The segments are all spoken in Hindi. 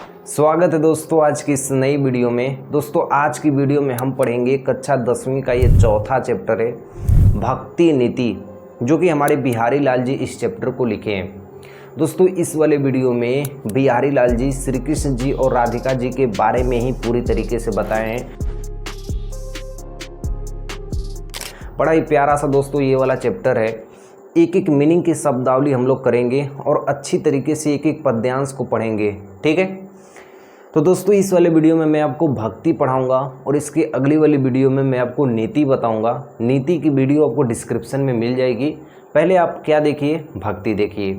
स्वागत है दोस्तों आज की इस नई वीडियो में। दोस्तों आज की वीडियो में हम पढ़ेंगे कक्षा 10वीं का ये चौथा चैप्टर है भक्ति नीति, जो कि हमारे बिहारी लाल जी इस चैप्टर को लिखे हैं। दोस्तों इस वाले वीडियो में बिहारी लाल जी श्री कृष्ण जी और राधिका जी के बारे में ही पूरी तरीके से बताए हैं। बड़ा ही प्यारा सा दोस्तों ये वाला चैप्टर है। एक एक मीनिंग की शब्दावली हम लोग करेंगे और अच्छी तरीके से एक एक पद्यांश को पढ़ेंगे, ठीक है। तो दोस्तों इस वाले वीडियो में मैं आपको भक्ति पढ़ाऊंगा और इसके अगली वाली वीडियो में मैं आपको नीति बताऊंगा। नीति की वीडियो आपको डिस्क्रिप्शन में मिल जाएगी। पहले आप क्या देखिए, भक्ति देखिए।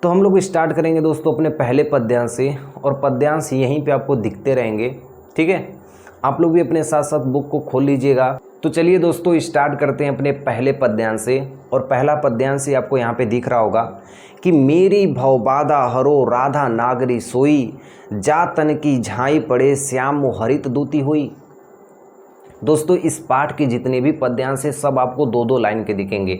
तो हम लोग स्टार्ट करेंगे दोस्तों अपने पहले पद्यांश से, और पद्यांश यहीं पे आपको दिखते रहेंगे, ठीक है। आप लोग भी अपने साथ साथ बुक को खोल लीजिएगा। तो चलिए दोस्तों स्टार्ट करते हैं अपने पहले पद्यांश से। और पहला पद्यांश से आपको यहाँ पे दिख रहा होगा कि मेरी भवबाधा हरो राधा नागरी सोई, जा तन की झाई पड़े श्याम हरित दूती हुई। दोस्तों इस पाठ के जितने भी पद्यांश हैं सब आपको दो दो लाइन के दिखेंगे,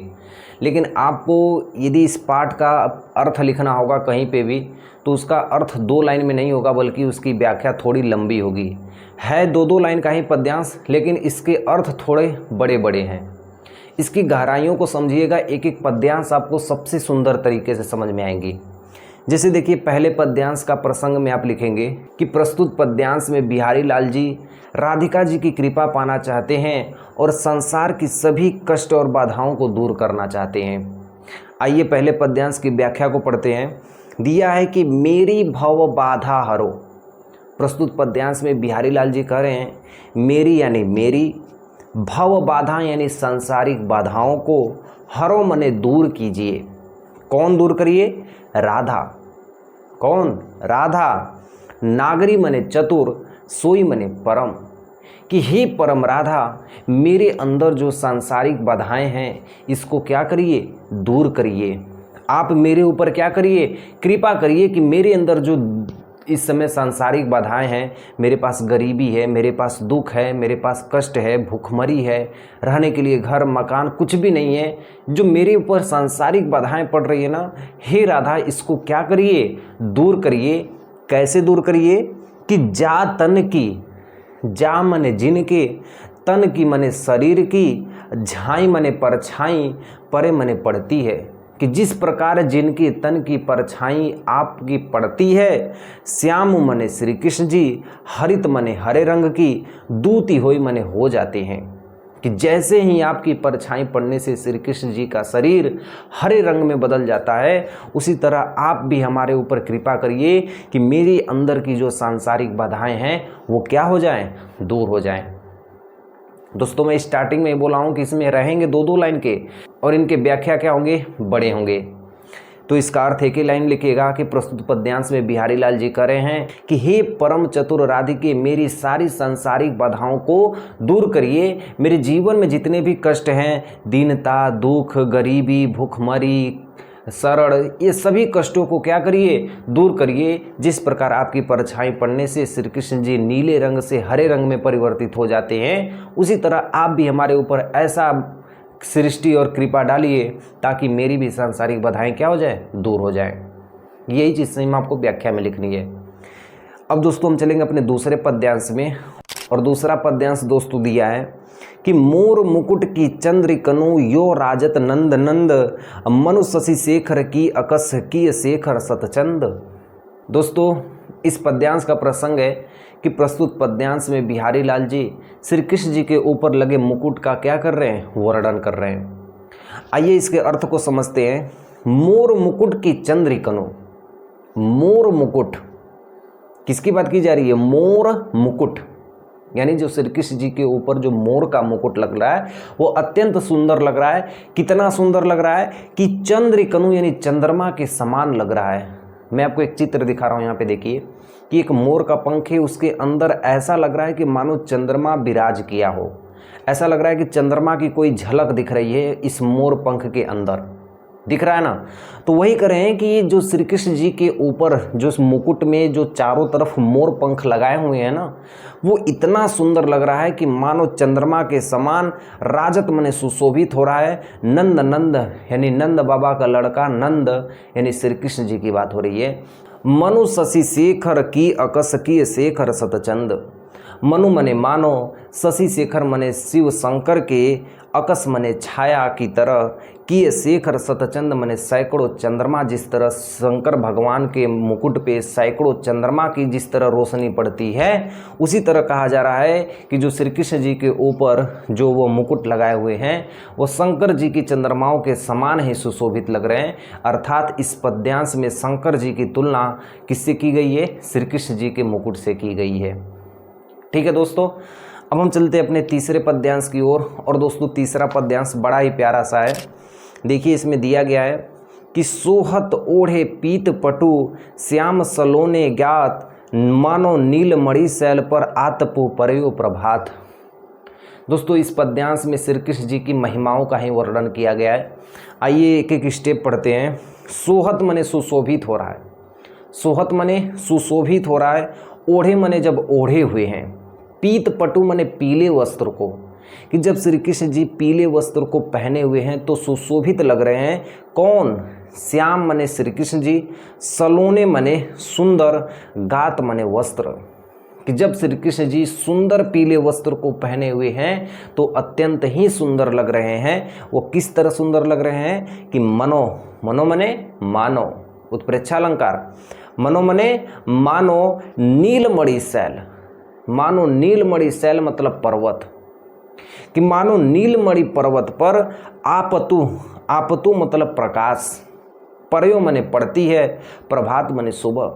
लेकिन आपको यदि इस पाठ का अर्थ लिखना होगा कहीं पे भी तो उसका अर्थ दो लाइन में नहीं होगा, बल्कि उसकी व्याख्या थोड़ी लंबी होगी। है दो दो लाइन का ही पद्यांश, लेकिन इसके अर्थ थोड़े बड़े बड़े हैं। इसकी गहराइयों को समझिएगा, एक एक पद्यांश आपको सबसे सुंदर तरीके से समझ में आएंगी। जैसे देखिए पहले पद्यांश का प्रसंग में आप लिखेंगे कि प्रस्तुत पद्यांश में बिहारी लाल जी राधिका जी की कृपा पाना चाहते हैं और संसार की सभी कष्ट और बाधाओं को दूर करना चाहते हैं। आइए पहले पद्यांश की व्याख्या को पढ़ते हैं। दिया है कि मेरी भव बाधा हरो। प्रस्तुत पद्यांश में बिहारी लाल जी कह रहे हैं मेरी यानी मेरी, भव बाधा यानी सांसारिक बाधाओं को हरो मने दूर कीजिए। कौन दूर करिए? राधा। कौन? राधा। नागरी मने चतुर, सोई मने परम। कि हे परम राधा, मेरे अंदर जो सांसारिक बाधाएं हैं इसको क्या करिए? दूर करिए। आप मेरे ऊपर क्या करिए? कृपा करिए कि मेरे अंदर जो इस समय सांसारिक बाधाएं हैं, मेरे पास गरीबी है, मेरे पास दुख है, मेरे पास कष्ट है, भूखमरी है, रहने के लिए घर मकान कुछ भी नहीं है, जो मेरे ऊपर सांसारिक बाधाएं पड़ रही है ना, हे राधा इसको क्या करिए? दूर करिए। कैसे दूर करिए? कि जा तन की, जा मने जिनके, तन की मने शरीर की, झाई मने परछाई, परे मने पड़ती है। कि जिस प्रकार जिनके तन की परछाई आपकी पड़ती है, श्याम मने श्री कृष्ण जी, हरित मने हरे रंग की, दूती हुई मने हो जाते हैं। कि जैसे ही आपकी परछाई पड़ने से श्री कृष्ण जी का शरीर हरे रंग में बदल जाता है, उसी तरह आप भी हमारे ऊपर कृपा करिए कि मेरे अंदर की जो सांसारिक बाधाएं हैं वो क्या हो जाएं? दूर हो जाएं। दोस्तों मैं स्टार्टिंग में बोला हूँ कि इसमें रहेंगे दो दो लाइन के, और इनके व्याख्या क्या होंगे? बड़े होंगे। तो इसका अर्थ एक ही लाइन लिखिएगा कि प्रस्तुत पद्यांश में बिहारी लाल जी कह रहे हैं कि हे परम चतुर राधिके, मेरी सारी सांसारिक बाधाओं को दूर करिए। मेरे जीवन में जितने भी कष्ट हैं, दीनता, दुख, गरीबी, भूखमरी, शरण, ये सभी कष्टों को क्या करिए? दूर करिए। जिस प्रकार आपकी परछाई पड़ने से श्री कृष्ण जी नीले रंग से हरे रंग में परिवर्तित हो जाते हैं, उसी तरह आप भी हमारे ऊपर ऐसा सृष्टि और कृपा डालिए ताकि मेरी भी सांसारिक बाधाएं क्या हो जाए? दूर हो जाए। यही चीज़ सही में आपको व्याख्या में लिखनी है। अब दोस्तों हम चलेंगे अपने दूसरे पद्यांश में, और दूसरा पद्यांश दोस्तों दिया है कि मोर मुकुट की चंद्र कनु यो राजत नंद नंद, मनु शशि शेखर की अकस की शेखर सतचंद। दोस्तों इस पद्यांश का प्रसंग है कि प्रस्तुत पद्यांश में बिहारी लाल जी श्री कृष्ण जी के ऊपर लगे मुकुट का क्या कर रहे हैं? वर्णन कर रहे हैं। आइए इसके अर्थ को समझते हैं। मोर मुकुट की चंद्र कनु। मोर मुकुट किसकी बात की जा रही है? मोर मुकुट यानी जो श्री कृष्ण जी के ऊपर जो मोर का मुकुट लग रहा है वो अत्यंत सुंदर लग रहा है। कितना सुंदर लग रहा है कि चंद्र कनु यानी चंद्रमा के समान लग रहा है। मैं आपको एक चित्र दिखा रहा हूँ, यहाँ पे देखिए कि एक मोर का पंख है, उसके अंदर ऐसा लग रहा है कि मानो चंद्रमा विराज किया हो। ऐसा लग रहा है कि चंद्रमा की कोई झलक दिख रही है इस मोर पंख के अंदर, दिख रहा है ना। तो वही कह रहे हैं कि ये जो श्री कृष्ण जी के ऊपर जो इस मुकुट में जो चारों तरफ मोर पंख लगाए हुए हैं ना, वो इतना सुंदर लग रहा है कि मानो चंद्रमा के समान राजत मने सुशोभित हो रहा है। नंद नंद यानी नंद बाबा का लड़का नंद यानी श्री कृष्ण जी की बात हो रही है। मनु शशि शेखर की अकस किए शेखर सतचंद। मनु मने मानो, शशि शेखर मने शिव शंकर के, अकस मने छाया की तरह, किए शेखर सतचंद मने सैकड़ों चंद्रमा, जिस तरह शंकर भगवान के मुकुट पे सैकड़ों चंद्रमा की जिस तरह रोशनी पड़ती है, उसी तरह कहा जा रहा है कि जो श्री कृष्ण जी के ऊपर जो वो मुकुट लगाए हुए हैं वो शंकर जी की चंद्रमाओं के समान ही सुशोभित लग रहे हैं। अर्थात इस पद्यांश में शंकर जी की तुलना किससे की गई है? श्री कृष्ण जी के मुकुट से की गई है। ठीक है दोस्तों, अब हम चलते हैं अपने तीसरे पद्यांश की ओर। और दोस्तों तीसरा पद्यांश बड़ा ही प्यारा सा है। देखिए इसमें दिया गया है कि सोहत ओढ़े पीत पटु, श्याम सलोने ज्ञात, मानो नील मणि शैल पर आतपु परयो प्रभात। दोस्तों इस पद्यांश में श्री कृष्ण जी की महिमाओं का ही वर्णन किया गया है। आइए एक एक स्टेप पढ़ते हैं। सोहत मने सुशोभित हो रहा है, सोहत मने सुशोभित हो रहा है, ओढ़े मने जब ओढ़े हुए हैं, पीत पटु मने पीले वस्त्र को, कि जब श्री कृष्ण जी पीले वस्त्र को पहने हुए हैं तो सुशोभित लग रहे हैं। कौन? श्याम मने श्री कृष्ण जी, सलोने मने सुंदर, गात मने वस्त्र, कि जब श्री कृष्ण जी सुंदर पीले वस्त्र को पहने हुए हैं तो अत्यंत ही सुंदर लग रहे हैं। वो किस तरह सुंदर लग रहे हैं कि मनो, मनो मने मानो, उत्प्रेक्षालंकार, मनो मने मानो नीलमणि शैल, मानो नीलमणि शैल मतलब पर्वत, कि मानो नीलमणि पर्वत पर आपतु, आपतु मतलब प्रकाश, परयो मने पड़ती है, प्रभात मने सुबह,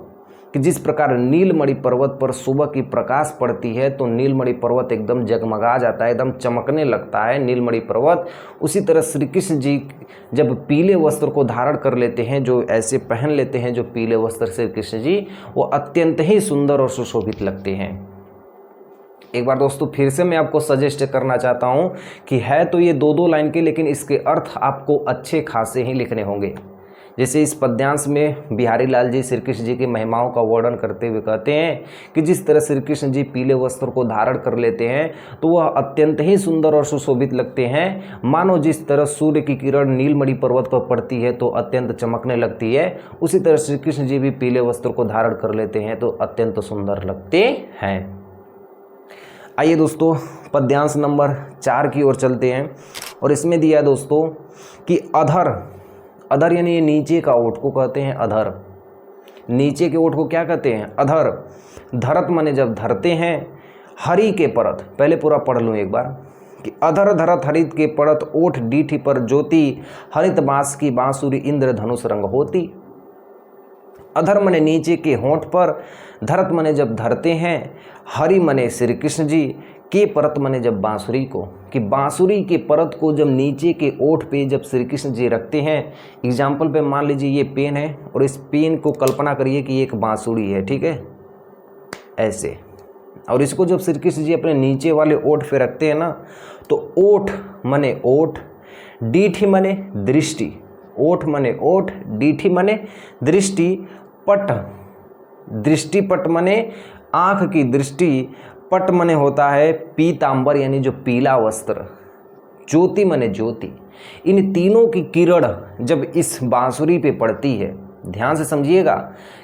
कि जिस प्रकार नीलमणि पर्वत पर सुबह की प्रकाश पड़ती है तो नीलमणि पर्वत एकदम जगमगा जाता है, एकदम चमकने लगता है नीलमणि पर्वत। उसी तरह श्री कृष्ण जी जब पीले वस्त्र को धारण कर लेते हैं, जो ऐसे पहन लेते हैं जो पीले वस्त्र श्री कृष्ण जी, वो अत्यंत ही सुंदर और सुशोभित लगते हैं। एक बार दोस्तों फिर से मैं आपको सजेस्ट करना चाहता हूं कि है तो ये दो लाइन के, लेकिन इसके अर्थ आपको अच्छे खासे ही लिखने होंगे। जैसे इस पद्यांश में बिहारी लाल जी श्री कृष्ण जी की महिमाओं का वर्णन करते हुए कहते हैं कि जिस तरह श्री कृष्ण जी पीले वस्त्र को धारण कर लेते हैं तो वह अत्यंत ही सुंदर और सुशोभित लगते हैं, मानो जिस तरह सूर्य की किरण नीलमणि पर्वत पर पड़ती है तो अत्यंत चमकने लगती है, उसी तरह श्री कृष्ण जी भी पीले वस्त्र को धारण कर लेते हैं तो अत्यंत सुंदर लगते हैं। आइए दोस्तों पद्यांश नंबर 4 की ओर चलते हैं। और इसमें दिया है दोस्तों कि अधर, अधर यानी ये नीचे का ओठ को कहते हैं अधर, नीचे के ओठ को क्या कहते हैं? अधर। धरत माने जब धरते हैं, हरि के परत, पहले पूरा पढ़ लूँ एक बार, कि अधर धरत हरित के परत, ओठ डीठी पर ज्योति, हरित बांस की बांसुरी इंद्रधनुष रंग होती। अधर मने नीचे के होंठ पर, धरत मने जब धरते हैं, हरि मने श्री कृष्ण जी, के परत मने जब बांसुरी को, कि बांसुरी के परत को जब नीचे के ओठ पे जब श्री कृष्ण जी रखते हैं। एग्जाम्पल पे मान लीजिए ये पेन है और इस पेन को कल्पना करिए कि एक बांसुरी है, ठीक है, ऐसे, और इसको जब श्री कृष्ण जी अपने नीचे वाले ओठ पे रखते हैं ना तो ओठ मने ओठ, डीठी मने दृष्टि, ओठ मने ओठ, डीठी मने दृष्टि, पट, दृष्टिपट मने आँख की दृष्टि, पट मने होता है पीतांबर यानी जो पीला वस्त्र, ज्योति मने ज्योति। इन तीनों की किरण जब इस बांसुरी पे पड़ती है, ध्यान से समझिएगा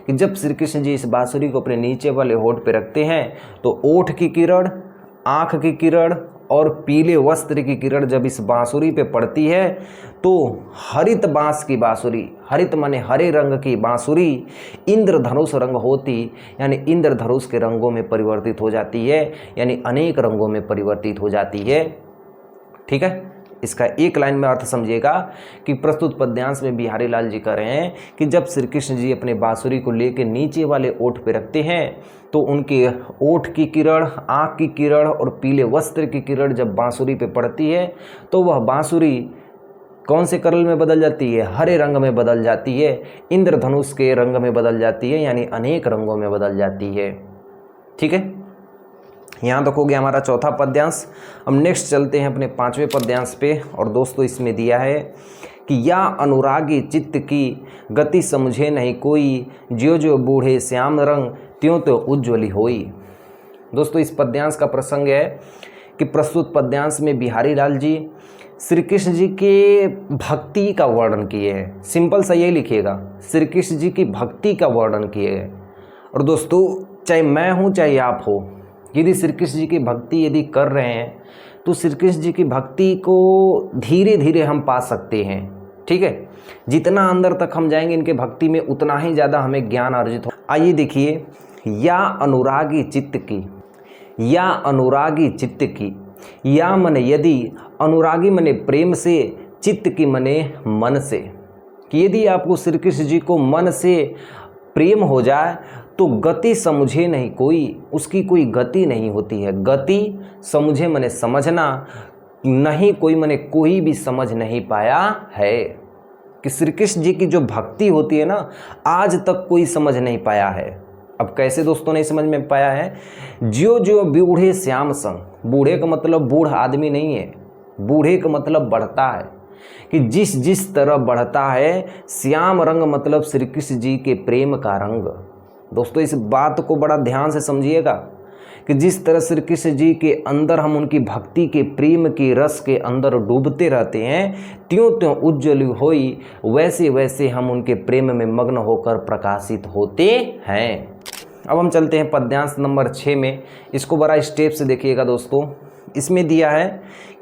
कि जब श्री कृष्ण जी इस बांसुरी को अपने नीचे वाले होठ पे रखते हैं तो ओठ की किरण, आँख की किरण और पीले वस्त्र की किरण जब इस बांसुरी पे पड़ती है तो हरित बांस की बांसुरी, हरित माने हरे रंग की बांसुरी, इंद्रधनुष रंग होती, यानी इंद्रधनुष के रंगों में परिवर्तित हो जाती है, यानी अनेक रंगों में परिवर्तित हो जाती है। ठीक है, इसका एक लाइन में अर्थ समझिएगा कि प्रस्तुत पद्यांश में बिहारी लाल जी कह रहे हैं कि जब श्री कृष्ण जी अपने बांसुरी को लेकर नीचे वाले ओठ पे रखते हैं तो उनके ओठ की किरण, आँख की किरण और पीले वस्त्र की किरण जब बांसुरी पे पड़ती है तो वह बांसुरी कौन से कलर में बदल जाती है? हरे रंग में बदल जाती है, इंद्रधनुष के रंग में बदल जाती है, यानी अनेक रंगों में बदल जाती है। ठीक है, यहाँ तक हो गया हमारा चौथा पद्यांश। अब नेक्स्ट चलते हैं अपने 5वें पद्यांश पे। और दोस्तों इसमें दिया है कि या अनुरागी चित्त की गति समझे नहीं कोई, ज्यो ज्यो बूढ़े श्याम रंग त्यों त्यों उज्ज्वली होई। दोस्तों इस पद्यांश का प्रसंग है कि प्रस्तुत पद्यांश में बिहारी लाल जी श्री कृष्ण जी के भक्ति का वर्णन किए हैं। सिंपल सा ये लिखिएगा, श्री कृष्ण जी की भक्ति का वर्णन किए हैं। और दोस्तों चाहे मैं हूँ चाहे आप हो, यदि श्री कृष्ण जी की भक्ति यदि कर रहे हैं तो श्री कृष्ण जी की भक्ति को धीरे धीरे हम पा सकते हैं। ठीक है, जितना अंदर तक हम जाएंगे इनके भक्ति में उतना ही ज़्यादा हमें ज्ञान अर्जित हो। आइए देखिए, या अनुरागी चित्त की, या अनुरागी चित्त की, या मने यदि, अनुरागी मने प्रेम से, चित्त की मने मन से, कि यदि आपको श्री कृष्ण जी को मन से प्रेम हो जाए तो गति समझे नहीं कोई, उसकी कोई गति नहीं होती है। गति समझे मने समझना, नहीं कोई मने कोई भी समझ नहीं पाया है। कि श्री कृष्ण जी की जो भक्ति होती है ना, आज तक कोई समझ नहीं पाया है। अब कैसे दोस्तों नहीं समझ में पाया है? ज्यो ज्यो बूढ़े श्याम संग, बूढ़े का मतलब बूढ़ आदमी नहीं है, बूढ़े का मतलब बढ़ता है, कि जिस जिस तरह बढ़ता है, श्याम रंग मतलब श्री कृष्ण जी के प्रेम का रंग। दोस्तों इस बात को बड़ा ध्यान से समझिएगा कि जिस तरह श्री कृष्ण जी के अंदर हम उनकी भक्ति के प्रेम के रस के अंदर डूबते रहते हैं, त्यों त्यों उज्ज्वल होई, वैसे वैसे हम उनके प्रेम में मग्न होकर प्रकाशित होते हैं। अब हम चलते हैं पद्यांश नंबर 6 में। इसको बड़ा स्टेप से देखिएगा दोस्तों। इसमें दिया है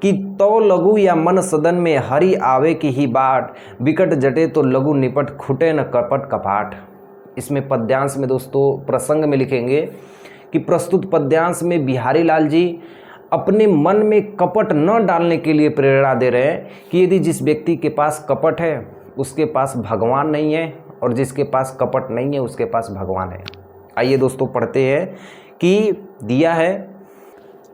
कि तो लघु या मन सदन में हरि आवे की ही बाट, विकट जटे तो लघु निपट खुटे न कपट कपाट। इसमें पद्यांश में दोस्तों प्रसंग में लिखेंगे कि प्रस्तुत पद्यांश में बिहारी लाल जी अपने मन में कपट न डालने के लिए प्रेरणा दे रहे हैं कि यदि जिस व्यक्ति के पास कपट है उसके पास भगवान नहीं है, और जिसके पास कपट नहीं है उसके पास भगवान है। आइए दोस्तों पढ़ते हैं कि दिया है,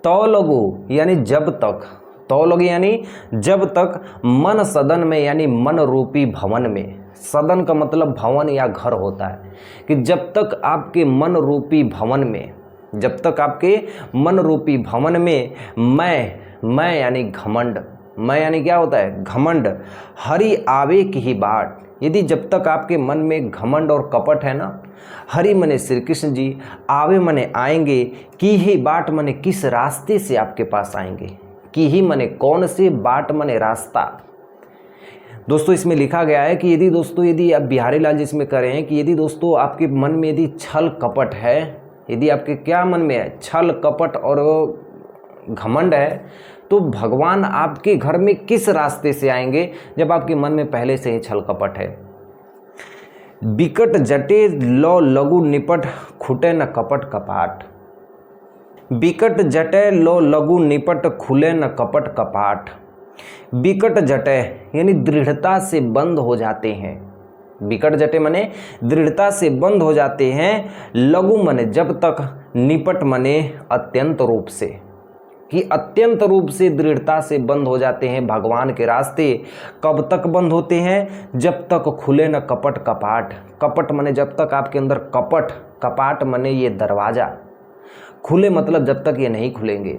तो लघु यानी जब तक, तो लघु यानी जब तक, मन सदन में यानी मन रूपी भवन में, सदन का मतलब भवन या घर होता है, कि जब तक आपके मन रूपी भवन में, जब तक आपके मन रूपी भवन में मैं यानी घमंड, मैं यानी क्या होता है? घमंड, हरि आवे की ही बाट, यदि जब तक आपके मन में घमंड और कपट है ना, हरि मने श्री कृष्ण जी, आवे मने आएंगे, की ही बाट मने किस रास्ते से आपके पास आएंगे, की ही मने कौन से, बाट मने रास्ता। दोस्तों इसमें लिखा गया है कि यदि दोस्तों, यदि आप बिहारी लाल जी इसमें करें हैं कि यदि दोस्तों आपके मन में यदि छल कपट है, यदि आपके क्या मन में है? छल कपट और घमंड है, तो भगवान आपके घर में किस रास्ते से आएंगे जब आपके मन में पहले से ही छल कपट है। बिकट जटे लो लघु निपट खुटे न कपट कपाट, बिकट जटे लो लघु निपट खुले न कपट कपाट। बिकट जटे यानी दृढ़ता से बंद हो जाते हैं, बिकट जटे मने दृढ़ता से बंद हो जाते हैं, लघु मने जब तक, निपट मने अत्यंत रूप से, कि अत्यंत रूप से दृढ़ता से बंद हो जाते हैं भगवान के रास्ते। कब तक बंद होते हैं? जब तक खुले न कपट कपाट, कपट मने जब तक आपके अंदर कपट, कपाट मने ये दरवाज़ा, खुले मतलब जब तक ये नहीं खुलेंगे।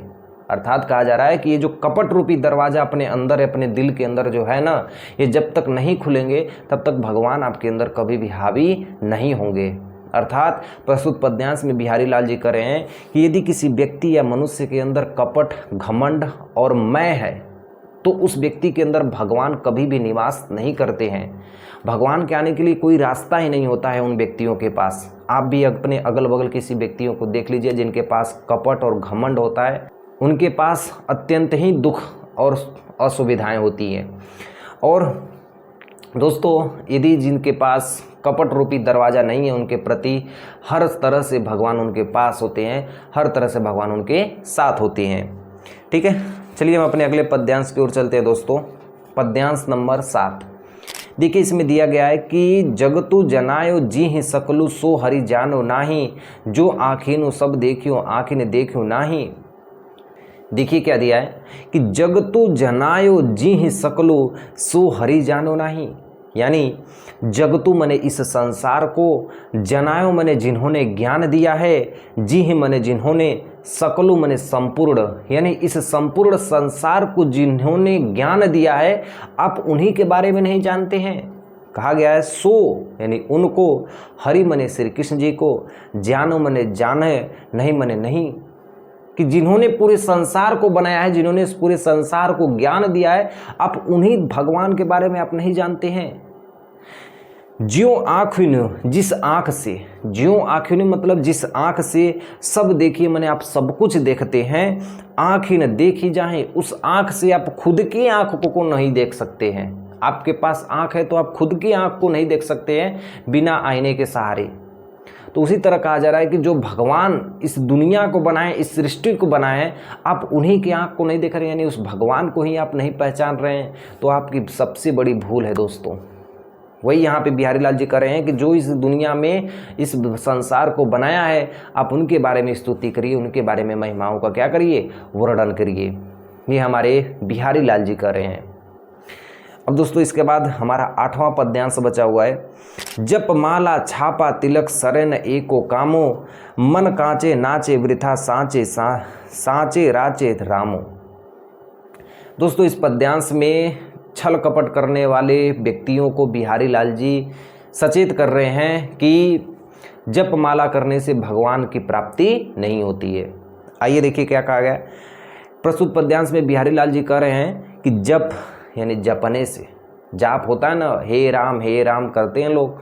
अर्थात कहा जा रहा है कि ये जो कपट रूपी दरवाज़ा अपने अंदर, अपने दिल के अंदर जो है ना, ये जब तक नहीं खुलेंगे तब तक भगवान आपके अंदर कभी भी हावी नहीं होंगे। अर्थात प्रस्तुत पद्यांश में बिहारी लाल जी कह रहे हैं कि यदि किसी व्यक्ति या मनुष्य के अंदर कपट, घमंड और मैं है, तो उस व्यक्ति के अंदर भगवान कभी भी निवास नहीं करते हैं। भगवान के आने के लिए कोई रास्ता ही नहीं होता है उन व्यक्तियों के पास। आप भी अपने अगल बगल किसी व्यक्तियों को देख लीजिए जिनके पास कपट और घमंड होता है, उनके पास अत्यंत ही दुख और असुविधाएं होती हैं। और दोस्तों यदि जिनके पास कपट रूपी दरवाज़ा नहीं है, उनके प्रति हर तरह से भगवान उनके पास होते हैं, हर तरह से भगवान उनके साथ होते हैं। ठीक है, चलिए हम अपने अगले पद्यांश की ओर चलते हैं दोस्तों। पद्यांश नंबर 7 देखिए, इसमें दिया गया है कि जगतु जनायो जी ही सकलु सो हरि जानो नाही, जो आँखिनु सब देखियो आँखिन देखियो नाही। देखिए क्या दिया है कि जगतु जनायो जी ही सकलु सो हरि जानो नाही, यानी जगतु मने इस संसार को, जनायो मने जिन्होंने ज्ञान दिया है, जी ही मने जिन्होंने, सकलु मने संपूर्ण, यानी इस संपूर्ण संसार को जिन्होंने ज्ञान दिया है, आप उन्हीं के बारे में नहीं जानते हैं। कहा गया है सो यानी उनको, हरि मने श्री कृष्ण जी को, जानो मने जाने, नहीं मने नहीं। कि जिन्होंने पूरे संसार को बनाया है, जिन्होंने इस पूरे संसार को ज्ञान दिया है, आप उन्हीं भगवान के बारे में आप नहीं जानते हैं। ज्यों आँखिन, जिस आँख से, ज्यों आँखिन मतलब जिस आँख से सब देखिए मैंने आप सब कुछ देखते हैं, आँखिन देखी जाए, उस आँख से आप खुद की आँख को नहीं देख सकते हैं। आपके पास आँख है तो आप खुद की आँख को नहीं देख सकते हैं बिना आईने के सहारे। तो उसी तरह कहा जा रहा है कि जो भगवान इस दुनिया को बनाए, इस सृष्टि को बनाए, आप उन्हीं की आँख को नहीं देख रहे हैं, यानी उस भगवान को ही आप नहीं पहचान रहे हैं, तो आपकी सबसे बड़ी भूल है दोस्तों। वही यहाँ पे बिहारी लाल जी कह रहे हैं कि जो इस दुनिया में इस संसार को बनाया है, आप उनके बारे में स्तुति करिए, उनके बारे में महिमाओं का क्या करिए, वर्णन करिए। ये हमारे बिहारी लाल जी कह रहे हैं। अब दोस्तों इसके बाद हमारा 8वां पद्यांश बचा हुआ है। जप माला छापा तिलक सरेन एको कामो, मन कांचे नाचे वृथा साँचे राचे रामो। दोस्तों इस पद्यांश में छल कपट करने वाले व्यक्तियों को बिहारी लाल जी सचेत कर रहे हैं कि जप माला करने से भगवान की प्राप्ति नहीं होती है। आइए देखिए क्या कहा गया। प्रस्तुत पद्यांश में बिहारी लाल जी कह रहे हैं कि जप यानी जपने से, जाप होता है ना, हे राम करते हैं लोग,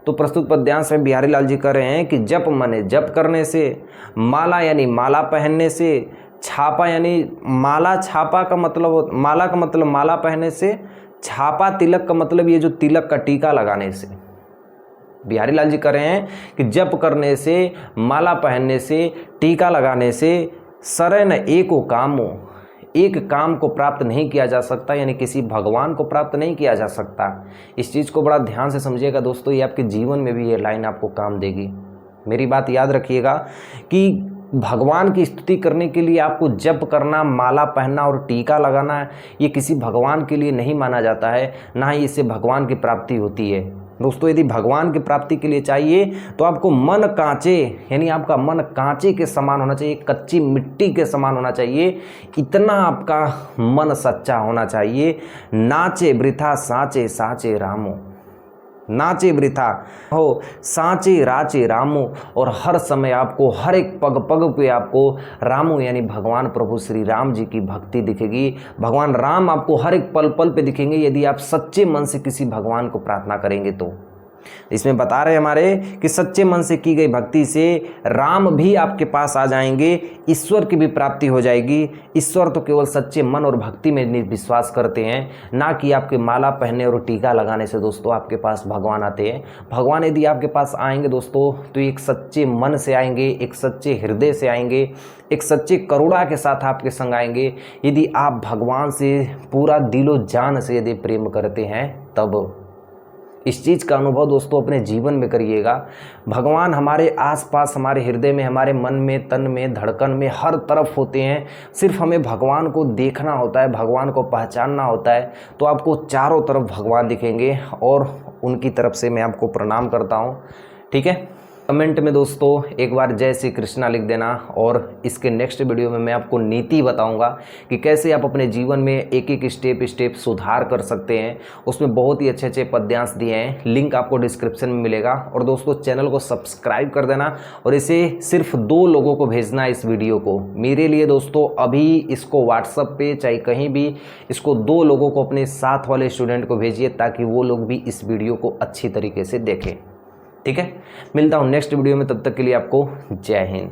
तो प्रस्तुत पद्यांश में बिहारी लाल जी कह रहे हैं कि जप माने जप करने से, माला यानी माला पहनने से, छापा यानी माला, छापा का मतलब माला का मतलब माला पहनने से, छापा तिलक का मतलब ये जो तिलक का टीका लगाने से। बिहारी लाल जी कह रहे हैं कि जप करने से, माला पहनने से, टीका लगाने से, शरण एको कामो, एक काम को प्राप्त नहीं किया जा सकता, यानी किसी भगवान को प्राप्त नहीं किया जा सकता। इस चीज़ को बड़ा ध्यान से समझिएगा दोस्तों, ये आपके जीवन में भी ये लाइन आपको काम देगी। मेरी बात याद रखिएगा कि भगवान की स्तुति करने के लिए आपको जप करना, माला पहनना और टीका लगाना, ये किसी भगवान के लिए नहीं माना जाता है, ना ही इससे भगवान की प्राप्ति होती है। दोस्तों यदि भगवान की प्राप्ति के लिए चाहिए तो आपको मन कांचे, यानी आपका मन कांचे के समान होना चाहिए, कच्ची मिट्टी के समान होना चाहिए, इतना आपका मन सच्चा होना चाहिए। नाचे वृथा साँचे रामो, नाचे वृथा हो साँचे राचे रामो, और हर समय आपको, हर एक पग पग पे आपको रामो यानी भगवान प्रभु श्री राम जी की भक्ति दिखेगी। भगवान राम आपको हर एक पल पल पे दिखेंगे यदि आप सच्चे मन से किसी भगवान को प्रार्थना करेंगे तो। इसमें बता रहे हमारे कि सच्चे मन से की गई भक्ति से राम भी आपके पास आ जाएंगे, ईश्वर की भी प्राप्ति हो जाएगी। ईश्वर तो केवल सच्चे मन और भक्ति में विश्वास करते हैं, ना कि आपके माला पहनने और टीका लगाने से दोस्तों आपके पास भगवान आते हैं। भगवान यदि आपके पास आएंगे दोस्तों तो एक सच्चे मन से आएंगे, एक सच्चे हृदय से आएंगे, एक सच्चे करुणा के साथ आपके संग आएंगे। यदि आप भगवान से पूरा दिलो जान से यदि प्रेम करते हैं तब। इस चीज़ का अनुभव दोस्तों अपने जीवन में करिएगा। भगवान हमारे आसपास, हमारे हृदय में, हमारे मन में, तन में, धड़कन में, हर तरफ होते हैं। सिर्फ हमें भगवान को देखना होता है, भगवान को पहचानना होता है, तो आपको चारों तरफ भगवान दिखेंगे। और उनकी तरफ से मैं आपको प्रणाम करता हूँ। ठीक है, कमेंट में दोस्तों एक बार जय श्री कृष्णा लिख देना। और इसके नेक्स्ट वीडियो में मैं आपको नीति बताऊंगा कि कैसे आप अपने जीवन में एक एक स्टेप सुधार कर सकते हैं। उसमें बहुत ही अच्छे अच्छे पद्यांश दिए हैं, लिंक आपको डिस्क्रिप्शन में मिलेगा। और दोस्तों चैनल को सब्सक्राइब कर देना और इसे सिर्फ 2 लोगों को भेजना इस वीडियो को। मेरे लिए दोस्तों अभी इसको व्हाट्सएप पे चाहे कहीं भी इसको 2 लोगों को, अपने साथ वाले स्टूडेंट को भेजिए ताकि वो लोग भी इस वीडियो को अच्छी तरीके से देखें। ठीक है, मिलता हूँ नेक्स्ट वीडियो में, तब तक के लिए आपको जय हिंद।